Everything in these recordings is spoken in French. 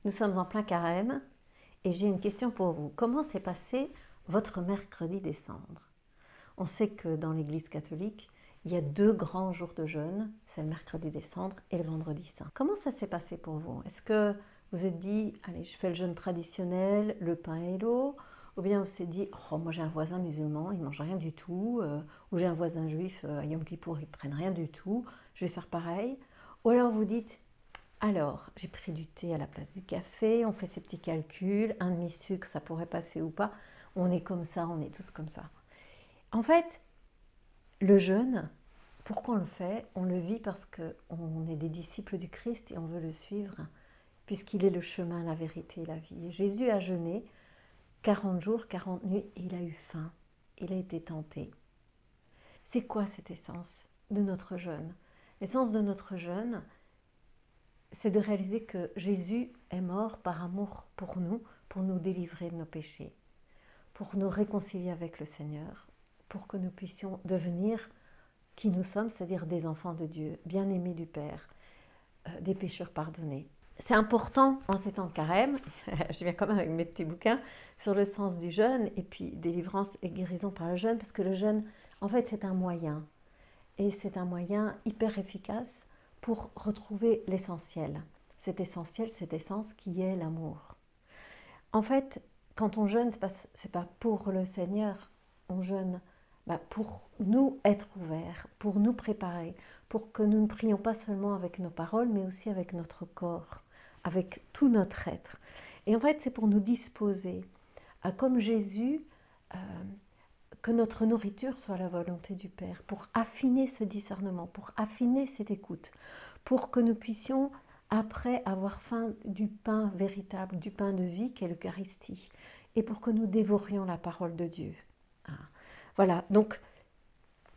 Nous sommes en plein carême et j'ai une question pour vous. Comment s'est passé votre mercredi des cendres? On sait que dans l'Église catholique, il y a 2 grands jours de jeûne, c'est le mercredi des cendres et le vendredi saint. Comment ça s'est passé pour vous? Est-ce que vous êtes dit, allez, je fais le jeûne traditionnel, le pain et l'eau, ou bien vous êtes dit, oh, moi j'ai un voisin musulman, il ne mange rien du tout, ou j'ai un voisin juif, à Yom Kippour, ils ne prennent rien du tout, je vais faire pareil. Ou alors vous dites, alors, j'ai pris du thé à la place du café, on fait ces petits calculs, un demi-sucre, ça pourrait passer ou pas. On est comme ça, on est tous comme ça. En fait, le jeûne, pourquoi on le fait? On le vit parce qu'on est des disciples du Christ et on veut le suivre, puisqu'il est le chemin, la vérité et la vie. Et Jésus a jeûné 40 jours, 40 nuits, et il a eu faim. Il a été tenté. C'est quoi cette essence de notre jeûne? L'essence de notre jeûne, c'est de réaliser que Jésus est mort par amour pour nous délivrer de nos péchés, pour nous réconcilier avec le Seigneur, pour que nous puissions devenir qui nous sommes, c'est-à-dire des enfants de Dieu, bien-aimés du Père, des pécheurs pardonnés. C'est important en ces temps de carême, je viens quand même avec mes petits bouquins, sur le sens du jeûne et puis délivrance et guérison par le jeûne, parce que le jeûne, en fait, c'est un moyen. Et c'est un moyen hyper efficace pour retrouver l'essentiel. Cet essentiel, cette essence qui est l'amour. En fait, quand on jeûne, c'est pas pour le Seigneur, on jeûne pour nous être ouverts, pour nous préparer, pour que nous ne prions pas seulement avec nos paroles, mais aussi avec notre corps, avec tout notre être. Et en fait, c'est pour nous disposer à, comme Jésus, que notre nourriture soit la volonté du Père, pour affiner ce discernement, pour affiner cette écoute, pour que nous puissions, après avoir faim du pain véritable, du pain de vie qu'est l'Eucharistie, et pour que nous dévorions la parole de Dieu. Voilà, donc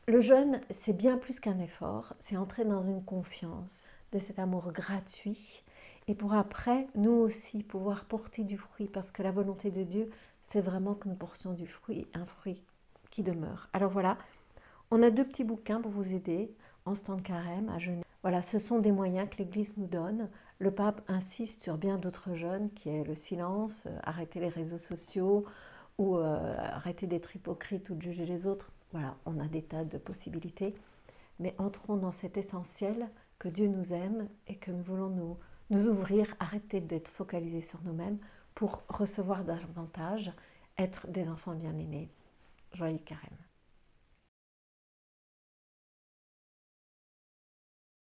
le jeûne, c'est bien plus qu'un effort, c'est entrer dans une confiance de cet amour gratuit, et pour après, nous aussi, pouvoir porter du fruit, parce que la volonté de Dieu, c'est vraiment que nous portions du fruit, un fruit qui demeure. Alors voilà, on a 2 petits bouquins pour vous aider en ce temps de carême à jeûner. Voilà, ce sont des moyens que l'Église nous donne. Le pape insiste sur bien d'autres jeûnes, qui est le silence, arrêter les réseaux sociaux, ou arrêter d'être hypocrite ou de juger les autres. Voilà, on a des tas de possibilités. Mais entrons dans cet essentiel que Dieu nous aime et que nous voulons nous ouvrir, arrêter d'être focalisés sur nous-mêmes pour recevoir davantage, être des enfants bien-aimés. Joyeux carême.